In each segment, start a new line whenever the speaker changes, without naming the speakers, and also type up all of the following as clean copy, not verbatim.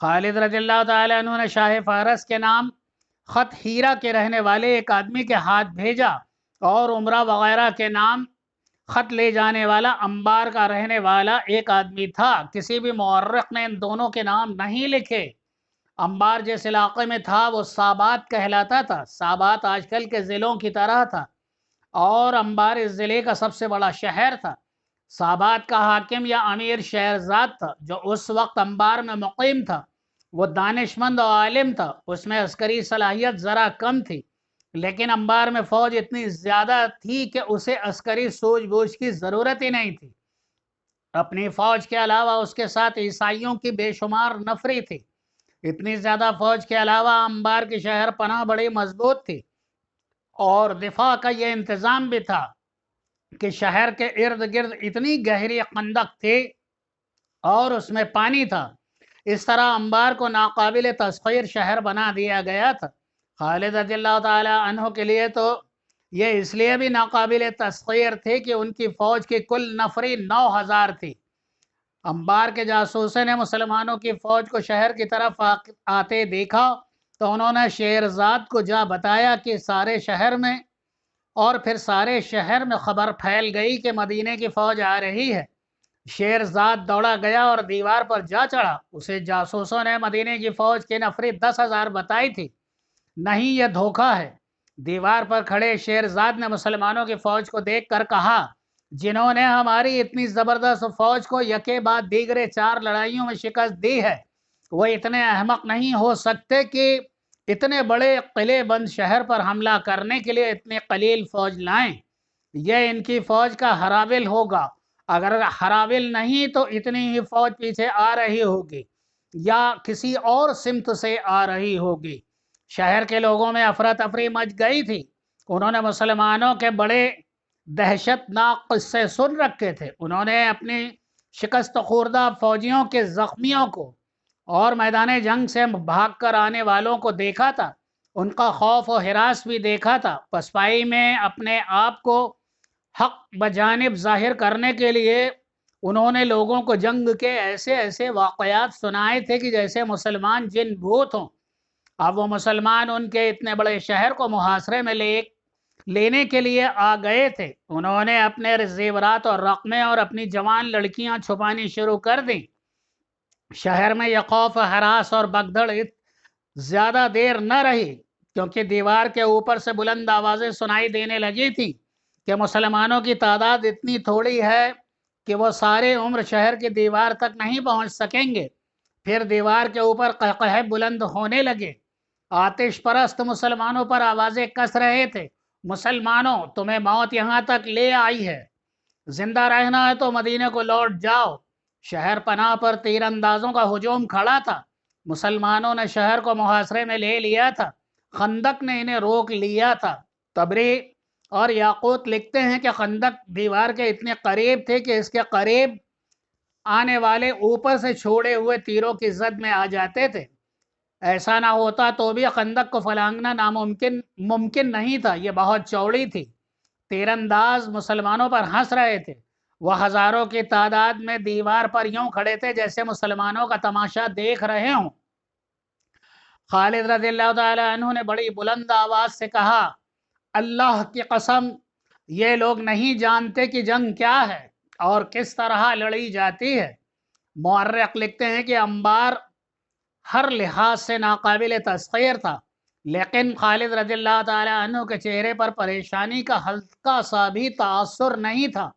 خالد رضی اللہ تعالیٰ عنہ نے شاہ فارس کے نام خط ہیرا کے رہنے والے ایک آدمی کے ہاتھ بھیجا، اور عمرہ وغیرہ کے نام خط لے جانے والا انبار کا رہنے والا ایک آدمی تھا۔ کسی بھی مورخ نے ان دونوں کے نام نہیں لکھے۔ انبار جس علاقے میں تھا وہ سابات کہلاتا تھا۔ سابات آج کل کے ضلعوں کی طرح تھا، اور انبار اس ضلع کا سب سے بڑا شہر تھا۔ سابات کا حاکم یا امیر شہرزاد تھا، جو اس وقت انبار میں مقیم تھا۔ وہ دانشمند و عالم تھا۔ اس میں عسکری صلاحیت ذرا کم تھی، لیکن انبار میں فوج اتنی زیادہ تھی کہ اسے عسکری سوجھ بوجھ کی ضرورت ہی نہیں تھی۔ اپنی فوج کے علاوہ اس کے ساتھ عیسائیوں کی بے شمار نفری تھی۔ اتنی زیادہ فوج کے علاوہ انبار کی شہر پناہ بڑی مضبوط تھی، اور دفاع کا یہ انتظام بھی تھا کہ شہر کے ارد گرد اتنی گہری خندق تھی اور اس میں پانی تھا۔ اس طرح انبار کو ناقابل تسخیر شہر بنا دیا گیا تھا۔ خالد رضی اللہ تعالی عنہ کے لیے تو یہ اس لیے بھی ناقابل تسخیر تھی کہ ان کی فوج کی کل نفری 9000 تھی۔ انبار کے جاسوسوں نے مسلمانوں کی فوج کو شہر کی طرف آتے دیکھا تو انہوں نے شہرزاد کو جا بتایا کہ سارے شہر میں، اور پھر سارے شہر میں خبر پھیل گئی کہ مدینے کی فوج آ رہی ہے۔ شہرزاد دوڑا گیا اور دیوار پر جا چڑھا۔ اسے جاسوسوں نے مدینے کی فوج کی نفری 10,000 بتائی تھی۔ نہیں، یہ دھوکہ ہے۔ دیوار پر کھڑے شہرزاد نے مسلمانوں کی فوج کو دیکھ کر کہا، جنہوں نے ہماری اتنی زبردست فوج کو یکے بعد دیگرے 4 لڑائیوں میں شکست دی ہے، وہ اتنے احمق نہیں ہو سکتے کہ اتنے بڑے قلعے بند شہر پر حملہ کرنے کے لیے اتنی قلیل فوج لائیں۔ یہ ان کی فوج کا ہراول ہوگا۔ اگر ہراول نہیں تو اتنی ہی فوج پیچھے آ رہی ہوگی، یا کسی اور سمت سے آ رہی ہوگی۔ شہر کے لوگوں میں افراتفری مچ گئی تھی۔ انہوں نے مسلمانوں کے بڑے دہشت ناک قصے سن رکھے تھے۔ انہوں نے اپنی شکست خوردہ فوجیوں کے زخمیوں کو اور میدان جنگ سے بھاگ کر آنے والوں کو دیکھا تھا۔ ان کا خوف و ہراس بھی دیکھا تھا۔ پسپائی میں اپنے آپ کو حق بجانب ظاہر کرنے کے لیے انہوں نے لوگوں کو جنگ کے ایسے ایسے واقعات سنائے تھے کہ جیسے مسلمان جن بھوت ہوں۔ اب وہ مسلمان ان کے اتنے بڑے شہر کو محاصرے میں لینے کے لیے آ گئے تھے۔ انہوں نے اپنے زیورات اور رقمیں اور اپنی جوان لڑکیاں چھپانی شروع کر دیں۔ شہر میں یہ خوف، ہراس اور بگدڑ زیادہ دیر نہ رہی، کیونکہ دیوار کے اوپر سے بلند آوازیں سنائی دینے لگی تھی کہ مسلمانوں کی تعداد اتنی تھوڑی ہے کہ وہ سارے عمر شہر کی دیوار تک نہیں پہنچ سکیں گے۔ پھر دیوار کے اوپر قہقہے بلند ہونے لگے۔ آتش پرست مسلمانوں پر آوازیں کس رہے تھے، مسلمانوں، تمہیں موت یہاں تک لے آئی ہے، زندہ رہنا ہے تو مدینے کو لوٹ جاؤ۔ شہر پناہ پر تیر اندازوں کا ہجوم کھڑا تھا۔ مسلمانوں نے شہر کو محاصرے میں لے لیا تھا۔ خندق نے انہیں روک لیا تھا۔ طبری اور یاقوت لکھتے ہیں کہ خندق دیوار کے اتنے قریب تھے کہ اس کے قریب آنے والے اوپر سے چھوڑے ہوئے تیروں کی زد میں آ جاتے تھے۔ ایسا نہ ہوتا تو بھی خندق کو پھلانگنا ممکن نہیں تھا، یہ بہت چوڑی تھی۔ تیر انداز مسلمانوں پر ہنس رہے تھے۔ وہ ہزاروں کی تعداد میں دیوار پر یوں کھڑے تھے جیسے مسلمانوں کا تماشا دیکھ رہے ہوں۔ خالد رضی اللہ تعالی عنہ نے بڑی بلند آواز سے کہا، اللہ کی قسم، یہ لوگ نہیں جانتے کہ جنگ کیا ہے اور کس طرح لڑی جاتی ہے۔ مورخ لکھتے ہیں کہ انبار ہر لحاظ سے ناقابل تسخیر تھا، لیکن خالد رضی اللہ تعالی عنہ کے چہرے پر پریشانی کا ہلکا سا بھی تاثر نہیں تھا۔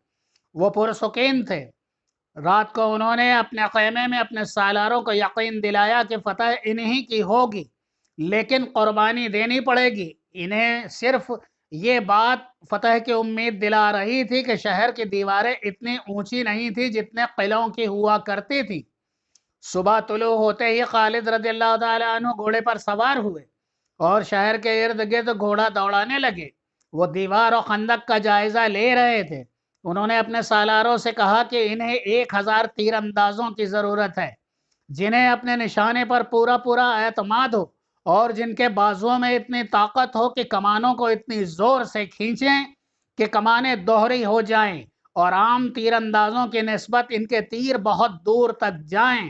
وہ پرسکون تھے۔ رات کو انہوں نے اپنے خیمے میں اپنے سالاروں کو یقین دلایا کہ فتح انہی کی ہوگی، لیکن قربانی دینی پڑے گی۔ انہیں صرف یہ بات فتح کی امید دلا رہی تھی کہ شہر کی دیواریں اتنی اونچی نہیں تھی جتنے قلعوں کی ہوا کرتی تھی۔ صبح طلوع ہوتے ہی خالد رضی اللہ تعالی عنہ گھوڑے پر سوار ہوئے اور شہر کے ارد گرد گھوڑا دوڑانے لگے۔ وہ دیوار و خندق کا جائزہ لے رہے تھے۔ انہوں نے اپنے سالاروں سے کہا کہ انہیں 1000 تیر اندازوں کی ضرورت ہے، جنہیں اپنے نشانے پر پورا اعتماد ہو اور جن کے بازوؤں میں اتنی طاقت ہو کہ کمانوں کو اتنی زور سے کھینچیں کہ کمانیں دوہری ہو جائیں اور عام تیر اندازوں کی نسبت ان کے تیر بہت دور تک جائیں۔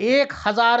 1000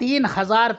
3000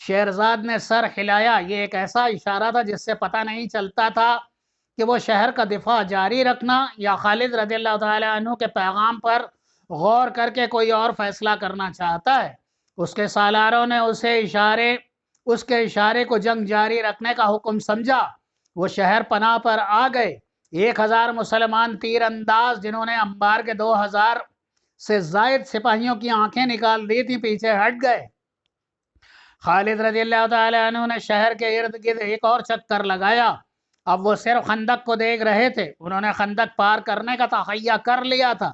شہرزاد نے سر ہلایا، یہ ایک ایسا اشارہ تھا جس سے پتہ نہیں چلتا تھا کہ وہ شہر کا دفاع جاری رکھنا یا خالد رضی اللہ تعالی عنہ کے پیغام پر غور کر کے کوئی اور فیصلہ کرنا چاہتا ہے۔ اس کے سالاروں نے اس کے اشارے کو جنگ جاری رکھنے کا حکم سمجھا۔ وہ شہر پناہ پر آ گئے۔ 1000 مسلمان تیر انداز جنہوں نے انبار کے 2000 سے زائد سپاہیوں کی آنکھیں نکال دی تھی پیچھے ہٹ گئے۔ خالد رضی اللہ تعالی عنہ نے شہر کے ارد گرد ایک اور چکر لگایا۔ اب وہ صرف خندق کو دیکھ رہے تھے۔ انہوں نے خندق پار کرنے کا تخیہ کر لیا تھا۔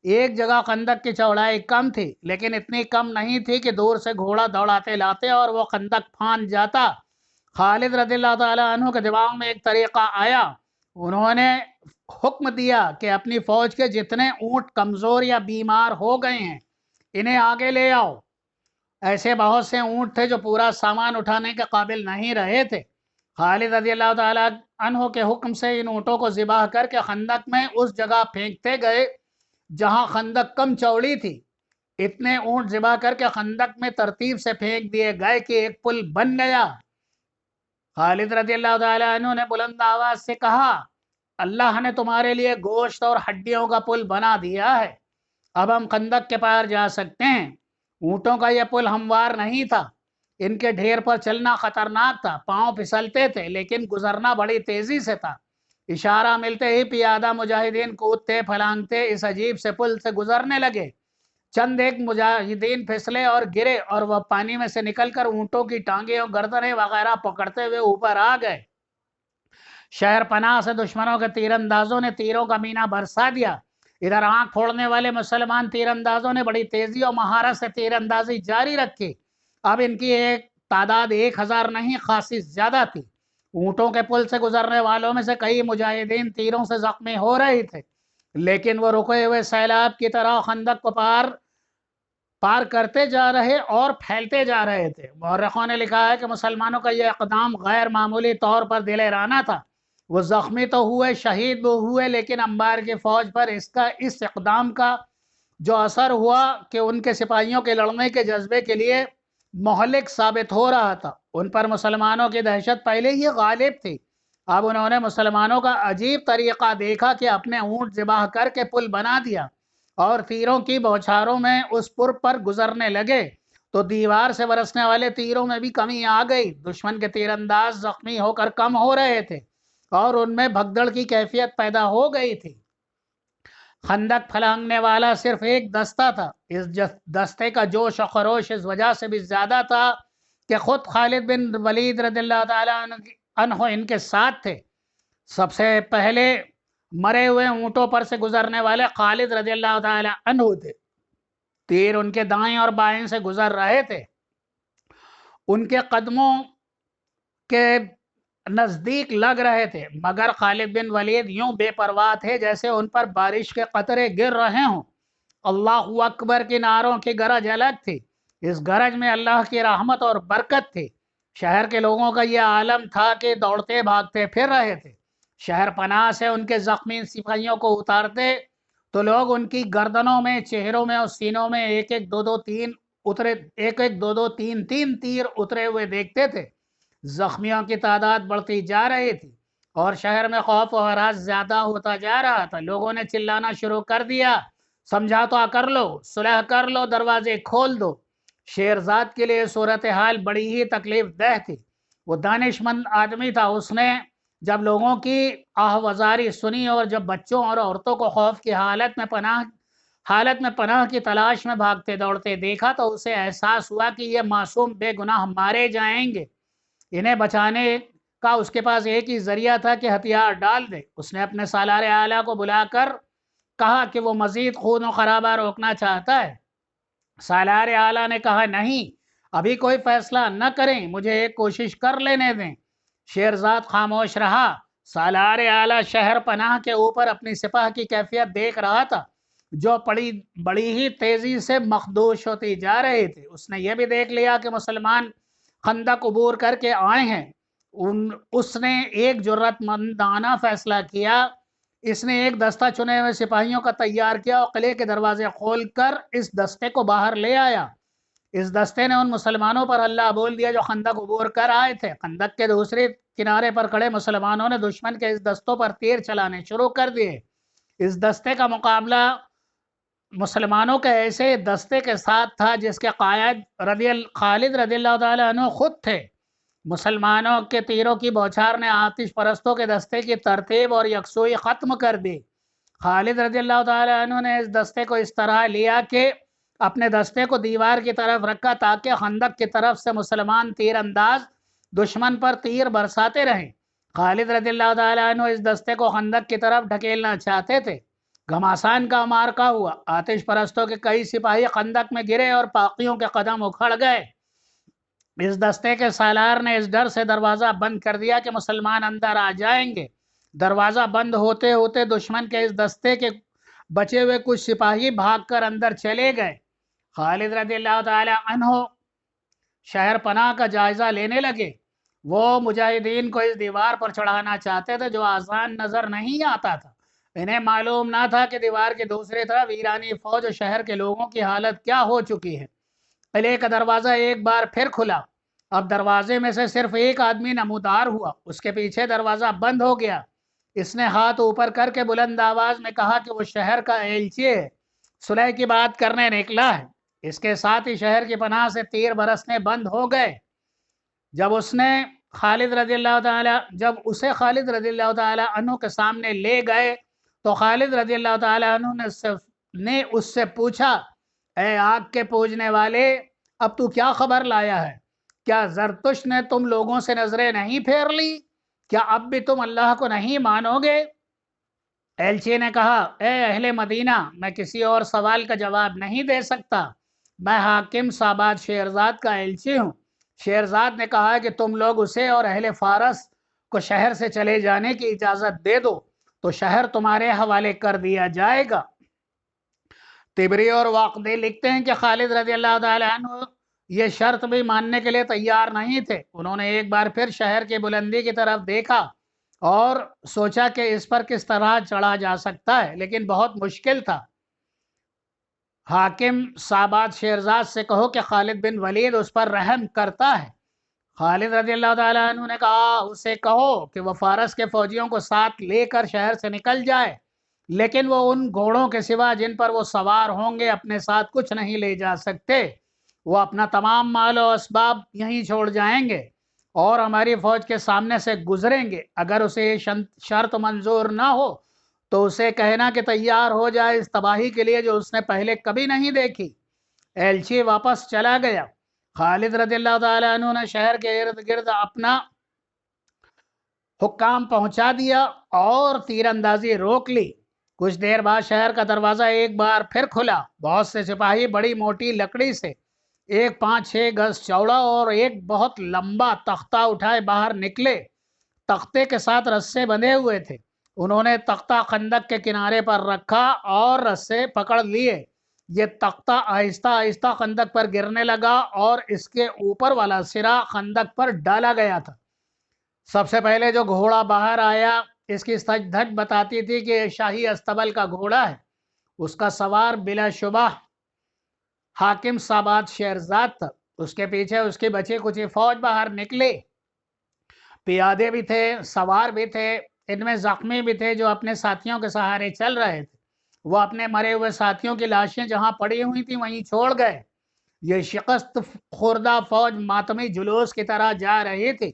ایک جگہ خندق کی چوڑائی کم تھی، لیکن اتنی کم نہیں تھی کہ دور سے گھوڑا دوڑاتے لاتے اور وہ خندق پھاند جاتا۔ خالد رضی اللہ تعالی عنہ کے دماغ میں ایک طریقہ آیا۔ انہوں نے حکم دیا کہ اپنی فوج کے جتنے اونٹ کمزور یا بیمار ہو گئے ہیں انہیں آگے لے آؤ۔ ایسے بہت سے اونٹ تھے جو پورا سامان اٹھانے کے قابل نہیں رہے تھے۔ خالد رضی اللہ تعالیٰ عنہ کے حکم سے ان اونٹوں کو ذبح کر کے خندق میں اس جگہ پھینکتے گئے جہاں خندق کم چوڑی تھی۔ اتنے اونٹ ذبح کر کے خندق میں ترتیب سے پھینک دیے گئے کہ ایک پل بن گیا۔ خالد رضی اللہ تعالیٰ عنہ نے بلند آواز سے کہا، اللہ نے تمہارے لیے گوشت اور ہڈیوں کا پل بنا دیا ہے، اب ہم خندق کے پار جا سکتے ہیں۔ اونٹوں کا یہ پل ہموار نہیں تھا، ان کے ڈھیر پر چلنا خطرناک تھا، پاؤں پھسلتے تھے، لیکن گزرنا بڑی تیزی سے تھا۔ اشارہ ملتے ہی پیادہ مجاہدین کودتے پھلانگتے اس عجیب سے پل سے گزرنے لگے۔ چند ایک مجاہدین پھسلے اور گرے اور وہ پانی میں سے نکل کر اونٹوں کی ٹانگیں اور گردنیں وغیرہ پکڑتے ہوئے اوپر آ گئے۔ شہر پناہ سے دشمنوں کے تیر اندازوں نے تیروں کا مینا برسا دیا۔ ادھر آنکھ پھوڑنے والے مسلمان تیر اندازوں نے بڑی تیزی اور مہارت سے تیر اندازی جاری رکھی۔ اب ان کی ایک تعداد 1000 نہیں خاصی زیادہ تھی۔ اونٹوں کے پل سے گزرنے والوں میں سے کئی مجاہدین تیروں سے زخمی ہو رہے تھے، لیکن وہ رکے ہوئے سیلاب کی طرح خندق کو پار کرتے جا رہے اور پھیلتے جا رہے تھے۔ مورخوں نے لکھا ہے کہ مسلمانوں کا یہ اقدام غیر معمولی طور پر دلیرانہ تھا۔ وہ زخمی تو ہوئے، شہید بھی ہوئے، لیکن انبار کی فوج پر اس اقدام کا جو اثر ہوا کہ ان کے سپاہیوں کے لڑنے کے جذبے کے لیے مہلک ثابت ہو رہا تھا۔ ان پر مسلمانوں کی دہشت پہلے ہی غالب تھی۔ اب انہوں نے مسلمانوں کا عجیب طریقہ دیکھا کہ اپنے اونٹ ذبح کر کے پل بنا دیا اور تیروں کی بوچھاروں میں اس پل پر گزرنے لگے تو دیوار سے برسنے والے تیروں میں بھی کمی آ گئی۔ دشمن کے تیر انداز زخمی ہو کر کم ہو رہے تھے اور ان میں بھگدڑ کی کیفیت پیدا ہو گئی تھی۔ خندق پھلانگنے والا صرف ایک دستہ تھا۔ اس دستے کا جوش و خروش اس وجہ سے بھی زیادہ تھا کہ خود خالد بن ولید رضی اللہ تعالیٰ عنہ ان کے ساتھ تھے۔ سب سے پہلے مرے ہوئے اونٹوں پر سے گزرنے والے خالد رضی اللہ تعالیٰ عنہ تھے۔ تیر ان کے دائیں اور بائیں سے گزر رہے تھے۔ ان کے قدموں کے نزدیک لگ رہے تھے، مگر خالد بن ولید یوں بے پرواہ تھے جیسے ان پر بارش کے قطرے گر رہے ہوں۔ اللہ اکبر کی نعروں کی گرج الگ تھی۔ اس گرج میں اللہ کی رحمت اور برکت تھی۔ شہر کے لوگوں کا یہ عالم تھا کہ دوڑتے بھاگتے پھر رہے تھے۔ شہر پناہ سے ان کے زخمی سپاہیوں کو اتارتے تو لوگ ان کی گردنوں میں، چہروں میں اور سینوں میں ایک ایک دو دو تین تیر اترے ہوئے دیکھتے تھے۔ زخمیوں کی تعداد بڑھتی جا رہی تھی اور شہر میں خوف و ہراس زیادہ ہوتا جا رہا تھا۔ لوگوں نے چلانا شروع کر دیا، سمجھوتا کر لو، صلح کر لو، دروازے کھول دو۔ شہرزاد کے لیے صورتحال بڑی ہی تکلیف دہ تھی۔ وہ دانش مند آدمی تھا۔ اس نے جب لوگوں کی آہوازاری سنی اور جب بچوں اور عورتوں کو خوف کی حالت میں پناہ کی تلاش میں بھاگتے دوڑتے دیکھا تو اسے احساس ہوا کہ یہ معصوم بے گناہ مارے جائیں گے۔ انہیں بچانے کا اس کے پاس ایک ہی ذریعہ تھا کہ ہتھیار ڈال دے۔ اس نے اپنے سالار اعلیٰ کو بلا کر کہا کہ وہ مزید خون و خرابہ روکنا چاہتا ہے۔ سالار اعلیٰ نے کہا، نہیں، ابھی کوئی فیصلہ نہ کریں، مجھے ایک کوشش کر لینے دیں۔ شہرزاد خاموش رہا۔ سالار اعلیٰ شہر پناہ کے اوپر اپنی سپاہ کی کیفیت دیکھ رہا تھا جو بڑی ہی تیزی سے مخدوش ہوتی جا رہی تھی۔ اس نے یہ بھی دیکھ لیا کہ مسلمان خندق عبور کر کے آئے ہیں۔ اس نے ایک جرأت مندانہ فیصلہ کیا۔ اس نے ایک دستہ چنے ہوئے سپاہیوں کا تیار کیا اور قلعے کے دروازے کھول کر اس دستے کو باہر لے آیا۔ اس دستے نے ان مسلمانوں پر اللہ بول دیا جو خندق عبور کر آئے تھے۔ خندق کے دوسرے کنارے پر کھڑے مسلمانوں نے دشمن کے اس دستوں پر تیر چلانے شروع کر دیے۔ اس دستے کا مقابلہ مسلمانوں کے ایسے دستے کے ساتھ تھا جس کے قائد خالد رضی اللہ تعالیٰ عنہ خود تھے۔ مسلمانوں کے تیروں کی بوچھار نے آتش پرستوں کے دستے کی ترتیب اور یکسوئی ختم کر دی۔ خالد رضی اللہ تعالیٰ عنہ نے اس دستے کو اس طرح لیا کہ اپنے دستے کو دیوار کی طرف رکھا تاکہ خندق کی طرف سے مسلمان تیر انداز دشمن پر تیر برساتے رہیں۔ خالد رضی اللہ تعالیٰ عنہ اس دستے کو خندق کی طرف ڈھکیلنا چاہتے تھے۔ گھماسان کا مارکا ہوا۔ آتش پرستوں کے کئی سپاہی خندق میں گرے اور باقیوں کے قدم اکھڑ گئے۔ اس دستے کے سالار نے اس ڈر سے دروازہ بند کر دیا کہ مسلمان اندر آ جائیں گے۔ دروازہ بند ہوتے ہوتے دشمن کے اس دستے کے بچے ہوئے کچھ سپاہی بھاگ کر اندر چلے گئے۔ خالد رضی اللہ تعالی عنہ شہر پناہ کا جائزہ لینے لگے۔ وہ مجاہدین کو اس دیوار پر چڑھانا چاہتے تھے جو آسان نظر نہیں آتا تھا۔ انہیں معلوم نہ تھا کہ دیوار کی دوسری طرف ایرانی فوج اور شہر کے لوگوں کی حالت کیا ہو چکی ہے۔ قلعے کا دروازہ ایک بار پھر کھلا۔ اب دروازے میں سے صرف ایک آدمی نمودار ہوا۔ اس کے پیچھے دروازہ بند ہو گیا۔ اس نے ہاتھ اوپر کر کے بلند آواز میں کہا کہ وہ شہر کا ایلچی ہے، صلح کی بات کرنے نکلا ہے۔ اس کے ساتھ ہی شہر کی پناہ سے تیر برسنے بند ہو گئے۔ جب اسے خالد رضی اللہ تعالی عنہ کے سامنے لے گئے تو خالد رضی اللہ تعالی عنہ نے اس سے پوچھا، اے آگ کے پوجنے والے، اب تو کیا خبر لایا ہے؟ کیا زرتش نے تم لوگوں سے نظریں نہیں پھیر لی؟ کیا اب بھی تم اللہ کو نہیں مانو گے؟ ایلچی نے کہا، اے اہل مدینہ، میں کسی اور سوال کا جواب نہیں دے سکتا۔ میں حاکم ساباد شیرزاد کا ایلچی ہوں۔ شیرزاد نے کہا کہ تم لوگ اسے اور اہل فارس کو شہر سے چلے جانے کی اجازت دے دو تو شہر تمہارے حوالے کر دیا جائے گا۔ طبری اور واقدی لکھتے ہیں کہ خالد رضی اللہ تعالی عنہ یہ شرط بھی ماننے کے لیے تیار نہیں تھے۔ انہوں نے ایک بار پھر شہر کی بلندی کی طرف دیکھا اور سوچا کہ اس پر کس طرح چڑھا جا سکتا ہے، لیکن بہت مشکل تھا۔ حاکم ساباد شیرزاد سے کہو کہ خالد بن ولید اس پر رحم کرتا ہے۔ خالد رضی اللہ تعالیٰ عنہ نے کہا، اسے کہو کہ وہ فارس کے فوجیوں کو ساتھ لے کر شہر سے نکل جائے، لیکن وہ ان گھوڑوں کے سوا جن پر وہ سوار ہوں گے اپنے ساتھ کچھ نہیں لے جا سکتے۔ وہ اپنا تمام مال و اسباب یہیں چھوڑ جائیں گے اور ہماری فوج کے سامنے سے گزریں گے۔ اگر اسے یہ شرط منظور نہ ہو تو اسے کہنا کہ تیار ہو جائے اس تباہی کے لیے جو اس نے پہلے کبھی نہیں دیکھی۔ ایلچی واپس چلا گیا۔ خالد رضی اللہ تعالیٰ عنہ نے شہر کے ارد گرد اپنا حکام پہنچا دیا اور تیر اندازی روک لی۔ کچھ دیر بعد شہر کا دروازہ ایک بار پھر کھلا۔ بہت سے سپاہی بڑی موٹی لکڑی سے ایک 5-6 گز چوڑا اور ایک بہت لمبا تختہ اٹھائے باہر نکلے۔ تختے کے ساتھ رسے بندھے ہوئے تھے۔ انہوں نے تختہ خندق کے کنارے پر رکھا اور رسے پکڑ لیے۔ یہ تختہ آہستہ آہستہ خندق پر گرنے لگا اور اس کے اوپر والا سرا خندق پر ڈالا گیا تھا۔ سب سے پہلے جو گھوڑا باہر آیا، اس کی سج دھج بتاتی تھی کہ یہ شاہی استبل کا گھوڑا ہے۔ اس کا سوار بلا شبہ حاکم ساباد شیرزاد تھا۔ اس کے پیچھے اس کی بچی کچھ فوج باہر نکلی۔ پیادے بھی تھے، سوار بھی تھے، ان میں زخمی بھی تھے جو اپنے ساتھیوں کے سہارے چل رہے تھے۔ وہ اپنے مرے ہوئے ساتھیوں کی لاشیں جہاں پڑی ہوئی تھیں وہیں چھوڑ گئے۔ یہ شکست خوردہ فوج ماتمی جلوس کی طرح جا رہی تھی۔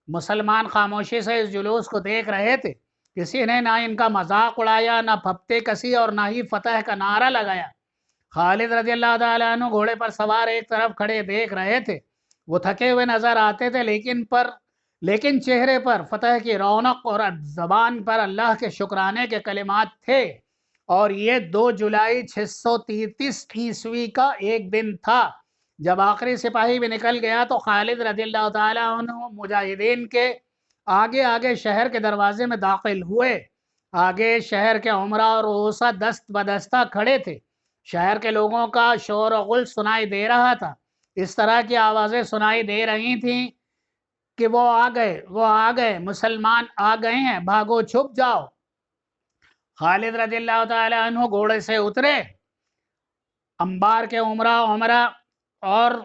مسلمان خاموشی سے اس جلوس کو دیکھ رہے تھے۔ کسی نے نہ ان کا مذاق اڑایا، نہ پھپتے کسی اور نہ ہی فتح کا نعرہ لگایا۔ خالد رضی اللہ تعالیٰ عنہ گھوڑے پر سوار ایک طرف کھڑے دیکھ رہے تھے۔ وہ تھکے ہوئے نظر آتے تھے لیکن چہرے پر فتح کی رونق اور زبان پر اللہ کے شکرانے کے کلمات تھے۔ اور یہ 2 جولائی 633 عیسوی کا ایک دن تھا۔ جب آخری سپاہی بھی نکل گیا تو خالد رضی اللہ تعالیٰ عنہ مجاہدین کے آگے آگے شہر کے دروازے میں داخل ہوئے۔ آگے شہر کے عمرہ اور رؤسا دست بدستہ کھڑے تھے۔ شہر کے لوگوں کا شور و غل سنائی دے رہا تھا۔ اس طرح کی آوازیں سنائی دے رہی تھیں کہ وہ آ گئے، مسلمان آ گئے ہیں، بھاگو چھپ جاؤ۔ خالد رضی اللہ تعالی عنہ گھوڑے سے اترے۔ انبار کے عمرہ اور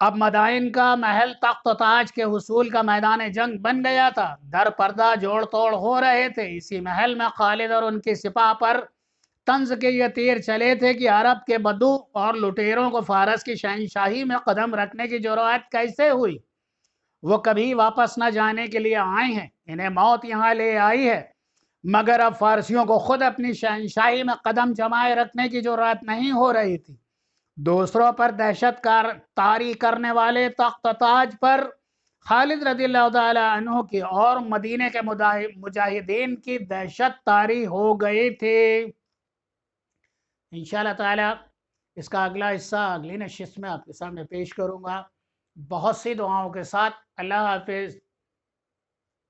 اب مدائن کا محل تخت و تاج کے حصول کا میدان جنگ بن گیا تھا، در پردہ جوڑ توڑ ہو رہے تھے۔ اسی محل میں خالد اور ان کی سپاہ پر طنز کے یہ تیر چلے تھے کہ عرب کے بدو اور لٹیروں کو فارس کی شہنشاہی میں قدم رکھنے کی جرأت کیسے ہوئی؟ وہ کبھی واپس نہ جانے کے لیے آئے ہیں، انہیں موت یہاں لے آئی ہے، مگر اب فارسیوں کو خود اپنی شہنشاہی میں قدم جمائے رکھنے کی جرأت نہیں ہو رہی تھی۔ دوسروں پر دہشت طاری کرنے والے تخت تاج پر خالد رضی اللہ تعالی عنہ کی اور مدینے کے مجاہدین کی دہشت طاری ہو گئی تھی۔ انشاءاللہ تعالی اس کا اگلا حصہ اگلی نشست میں آپ کے سامنے پیش کروں گا، بہت سی دعاؤں کے ساتھ۔ اللہ حافظ۔